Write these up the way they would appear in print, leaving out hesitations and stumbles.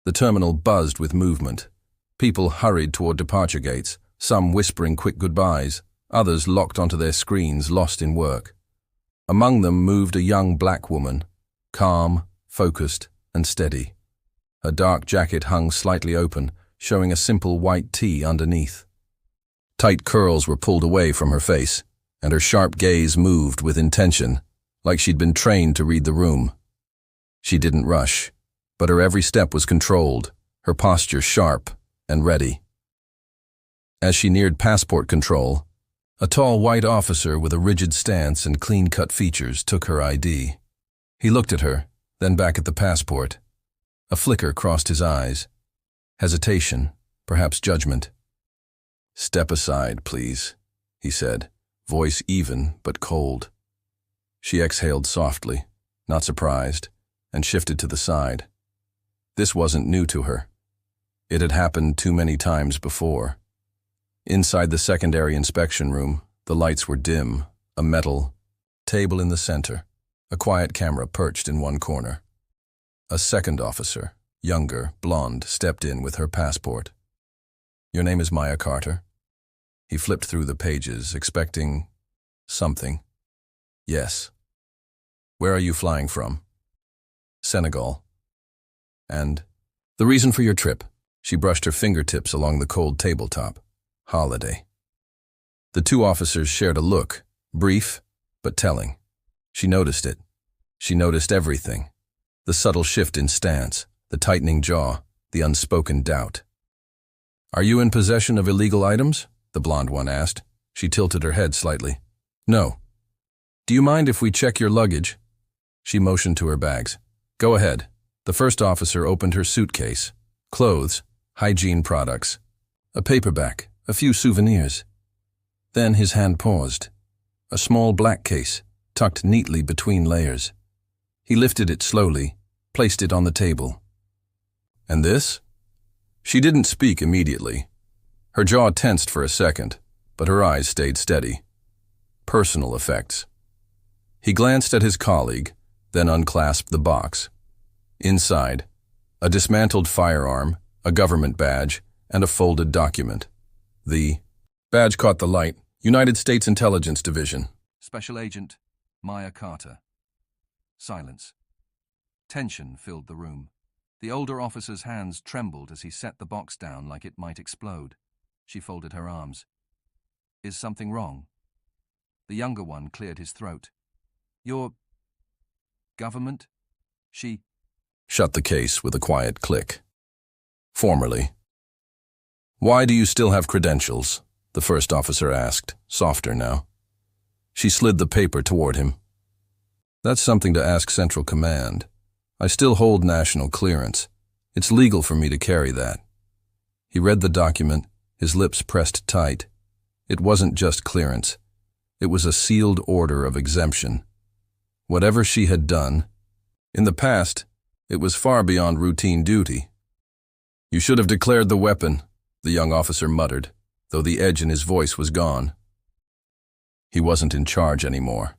The terminal buzzed with movement. People hurried toward departure gates, some whispering quick goodbyes, others locked onto their screens, lost in work. Among them moved a young black woman, calm, focused, and steady. Her dark jacket hung slightly open, showing a simple white tee underneath. Tight curls were pulled away from her face, and her sharp gaze moved with intention, like she'd been trained to read the room. She didn't rush, but her every step was controlled, her posture sharp and ready. As she neared passport control, a tall white officer with a rigid stance and clean-cut features took her ID. He looked at her, then back at the passport. A flicker crossed his eyes. Hesitation, perhaps judgment. "Step aside, please," he said, voice even but cold. She exhaled softly, not surprised, and shifted to the side. This wasn't new to her. It had happened too many times before. Inside the secondary inspection room, the lights were dim, a metal table in the center, a quiet camera perched in one corner. A second officer, younger, blonde, stepped in with her passport. "Your name is Maya Carter?" He flipped through the pages, expecting something. "Yes." "Where are you flying from?" "Senegal." "And the reason for your trip?" She brushed her fingertips along the cold tabletop. "Holiday." The two officers shared a look, brief but telling. She noticed it. She noticed everything. The subtle shift in stance, the tightening jaw, the unspoken doubt. "Are you in possession of illegal items?" the blonde one asked. She tilted her head slightly. "No." "Do you mind if we check your luggage?" She motioned to her bags. "Go ahead." The first officer opened her suitcase. Clothes, hygiene products, a paperback, a few souvenirs. Then his hand paused. A small black case, tucked neatly between layers. He lifted it slowly, placed it on the table. "And this?" She didn't speak immediately. Her jaw tensed for a second, but her eyes stayed steady. Personal effects. He glanced at his colleague, then unclasped the box. Inside, a dismantled firearm, a government badge, and a folded document. The badge caught the light. United States Intelligence Division. Special Agent Maya Carter. Silence. Tension filled the room. The older officer's hands trembled as he set the box down like it might explode. She folded her arms. "Is something wrong?" The younger one cleared his throat. "Your government?" She shut the case with a quiet click. "Formerly." "Why do you still have credentials?" the first officer asked, softer now. She slid the paper toward him. "That's something to ask Central Command. I still hold national clearance. It's legal for me to carry that." He read the document, his lips pressed tight. It wasn't just clearance. It was a sealed order of exemption. Whatever she had done, in the past, it was far beyond routine duty. "You should have declared the weapon," the young officer muttered, though the edge in his voice was gone. He wasn't in charge anymore.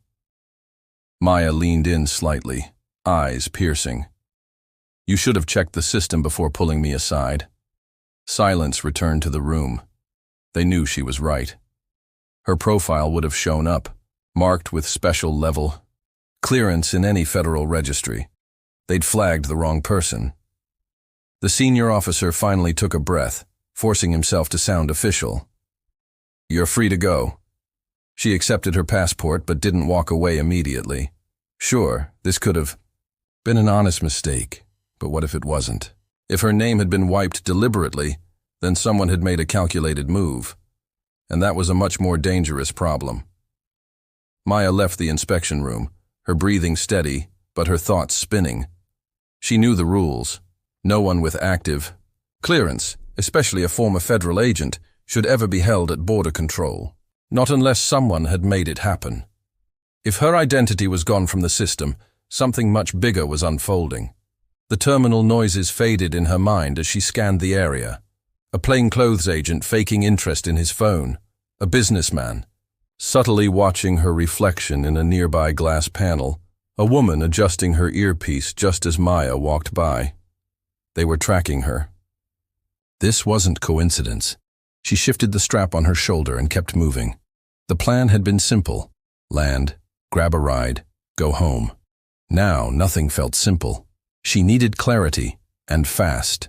Maya leaned in slightly, eyes piercing. "You should have checked the system before pulling me aside." Silence returned to the room. They knew she was right. Her profile would have shown up, marked with special level clearance in any federal registry. They'd flagged the wrong person. The senior officer finally took a breath, forcing himself to sound official. "You're free to go." She accepted her passport but didn't walk away immediately. Sure, this could have been an honest mistake, but what if it wasn't? If her name had been wiped deliberately, then someone had made a calculated move. And that was a much more dangerous problem. Maya left the inspection room, her breathing steady, but her thoughts spinning. She knew the rules. No one with active clearance, especially a former federal agent, should ever be held at border control. Not unless someone had made it happen. If her identity was gone from the system, something much bigger was unfolding. The terminal noises faded in her mind as she scanned the area. A plainclothes agent faking interest in his phone. A businessman, subtly watching her reflection in a nearby glass panel. A woman adjusting her earpiece just as Maya walked by. They were tracking her. This wasn't coincidence. She shifted the strap on her shoulder and kept moving. The plan had been simple. Land, grab a ride, go home. Now nothing felt simple. She needed clarity, and fast.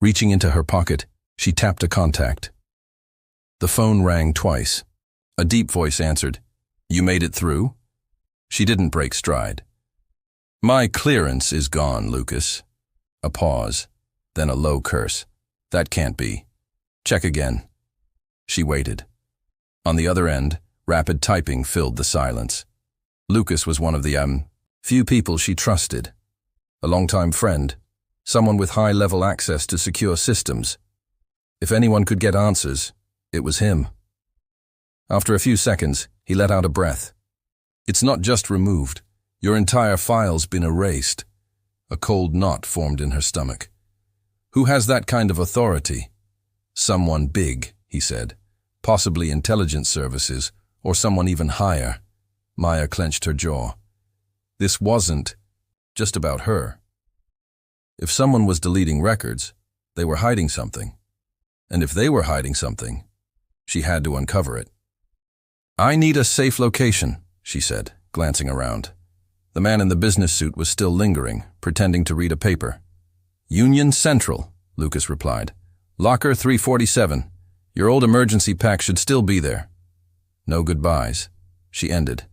Reaching into her pocket, she tapped a contact. The phone rang twice. A deep voice answered. "You made it through?" She didn't break stride. "My clearance is gone, Lucas." A pause, then a low curse. "That can't be. Check again." She waited. On the other end, rapid typing filled the silence. Lucas was one of the few people she trusted. A longtime friend, someone with high-level access to secure systems. If anyone could get answers, it was him. After a few seconds, he let out a breath. "It's not just removed. Your entire file's been erased." A cold knot formed in her stomach. "Who has that kind of authority?" "Someone big," he said. "Possibly intelligence services, or someone even higher." Maya clenched her jaw. This wasn't just about her. If someone was deleting records, they were hiding something. And if they were hiding something, she had to uncover it. "I need a safe location," she said, glancing around. The man in the business suit was still lingering, pretending to read a paper. "Union Central," Lucas replied. "Locker 347. Your old emergency pack should still be there." No goodbyes. She ended.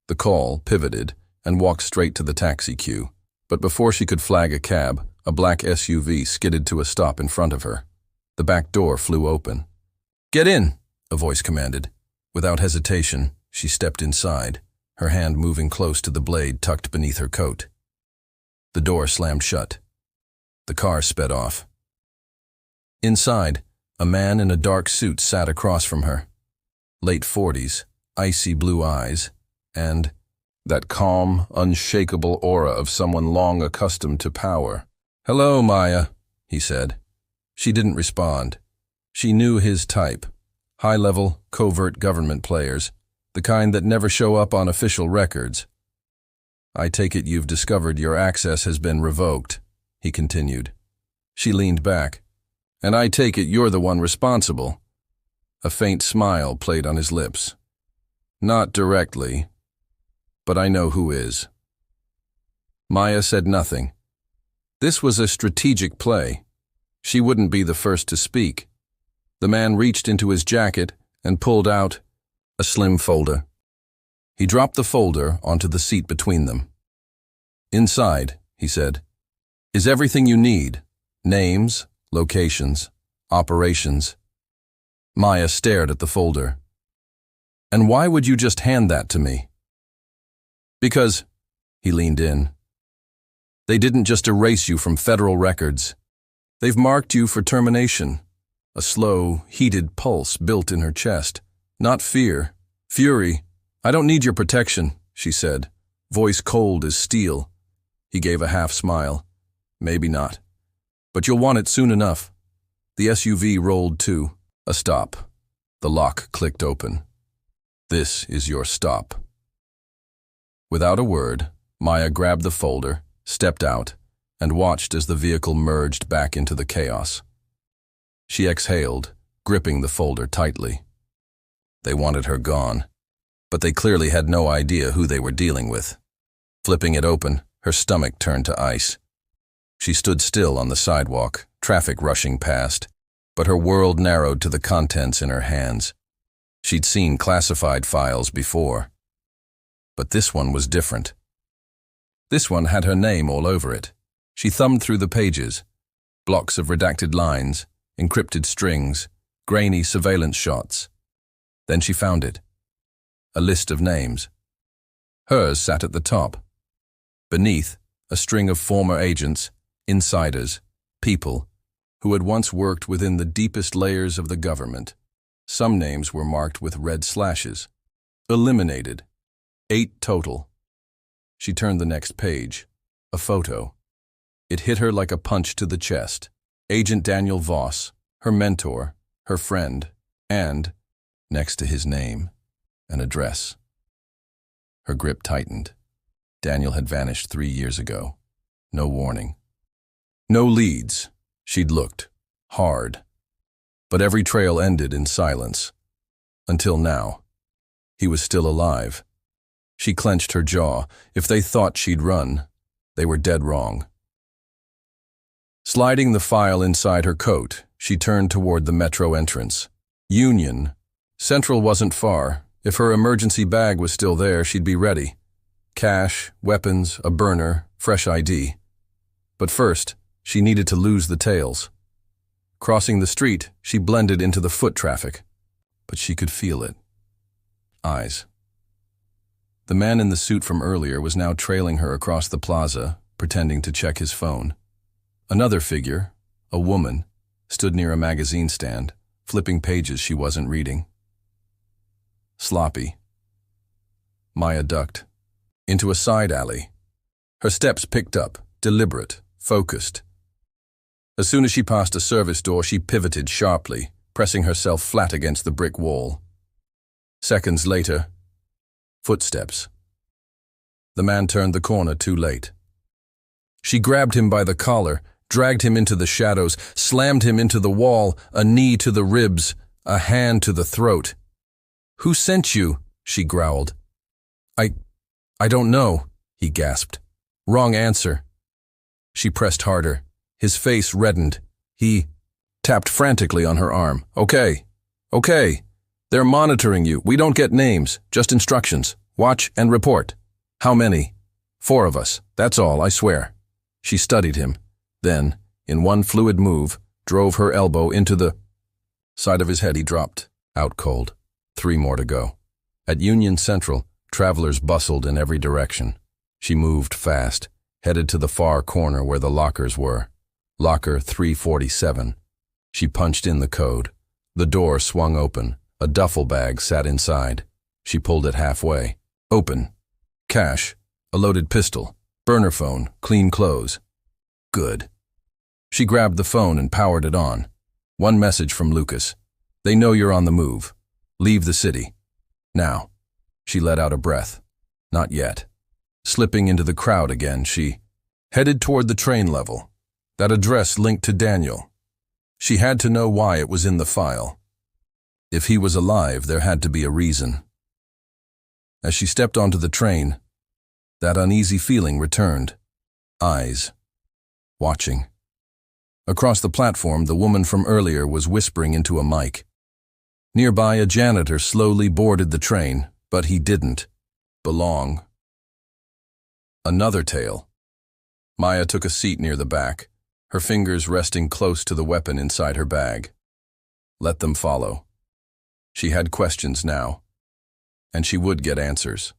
The call pivoted and walked straight to the taxi queue. But before she could flag a cab, a black SUV skidded to a stop in front of her. The back door flew open. "Get in," a voice commanded. Without hesitation, she stepped inside, her hand moving close to the blade tucked beneath her coat. The door slammed shut. The car sped off. Inside, a man in a dark suit sat across from her. Late 40s, icy blue eyes, and that calm, unshakable aura of someone long accustomed to power. "Hello, Maya," he said. She didn't respond. She knew his type. High-level, covert government players, the kind that never show up on official records. "I take it you've discovered your access has been revoked," he continued. She leaned back. "And I take it you're the one responsible." A faint smile played on his lips. "Not directly, but I know who is." Maya said nothing. This was a strategic play. She wouldn't be the first to speak. The man reached into his jacket and pulled out a slim folder. He dropped the folder onto the seat between them. "Inside," he said, "is everything you need. Names, locations, operations." Maya stared at the folder. "And why would you just hand that to me?" "Because," he leaned in, "they didn't just erase you from federal records. They've marked you for termination." A slow, heated pulse built in her chest. Not fear, fury. "I don't need your protection," she said, voice cold as steel. He gave a half smile. "Maybe not. But you'll want it soon enough." The SUV rolled to a stop. The lock clicked open. "This is your stop." Without a word, Maya grabbed the folder, stepped out, and watched as the vehicle merged back into the chaos. She exhaled, gripping the folder tightly. They wanted her gone, but they clearly had no idea who they were dealing with. Flipping it open, her stomach turned to ice. She stood still on the sidewalk, traffic rushing past, but her world narrowed to the contents in her hands. She'd seen classified files before, but this one was different. This one had her name all over it. She thumbed through the pages, blocks of redacted lines, encrypted strings, grainy surveillance shots. Then she found it. A list of names. Hers sat at the top. Beneath, a string of former agents, insiders, people who had once worked within the deepest layers of the government. Some names were marked with red slashes. Eliminated. 8 total. She turned the next page. A photo. It hit her like a punch to the chest. Agent Daniel Voss, her mentor, her friend, and, next to his name, an address. Her grip tightened. Daniel had vanished 3 years ago. No warning. No leads. She'd looked. Hard. But every trail ended in silence. Until now. He was still alive. She clenched her jaw. If they thought she'd run, they were dead wrong. Sliding the file inside her coat, she turned toward the metro entrance. Union. Central wasn't far. If her emergency bag was still there, she'd be ready. Cash, weapons, a burner, fresh ID. But first, she needed to lose the tails. Crossing the street, she blended into the foot traffic. But she could feel it. Eyes. The man in the suit from earlier was now trailing her across the plaza, pretending to check his phone. Another figure, a woman, stood near a magazine stand, flipping pages she wasn't reading. Sloppy. Maya ducked. Into a side alley. Her steps picked up, deliberate, focused. As soon as she passed a service door, she pivoted sharply, pressing herself flat against the brick wall. Seconds later, footsteps. The man turned the corner too late. She grabbed him by the collar, dragged him into the shadows, slammed him into the wall, a knee to the ribs, a hand to the throat. "Who sent you?" she growled. I don't know," he gasped. "Wrong answer." She pressed harder. His face reddened. He tapped frantically on her arm. Okay. They're monitoring you. We don't get names, just instructions. Watch and report." "How many?" "4 of us. That's all, I swear." She studied him. Then, in one fluid move, drove her elbow into the side of his head. He dropped, out cold. 3 more to go. At Union Central, travelers bustled in every direction. She moved fast, headed to the far corner where the lockers were. Locker 347. She punched in the code. The door swung open. A duffel bag sat inside. She pulled it halfway. Open. Cash. A loaded pistol. Burner phone. Clean clothes. Good. She grabbed the phone and powered it on. One message from Lucas. "They know you're on the move. Leave the city. Now." She let out a breath. Not yet. Slipping into the crowd again, she headed toward the train level. That address linked to Daniel. She had to know why it was in the file. If he was alive, there had to be a reason. As she stepped onto the train, that uneasy feeling returned. Eyes. Watching. Across the platform, the woman from earlier was whispering into a mic. Nearby, a janitor slowly boarded the train, but he didn't belong. Another tale. Maya took a seat near the back, her fingers resting close to the weapon inside her bag. Let them follow. She had questions now, and she would get answers.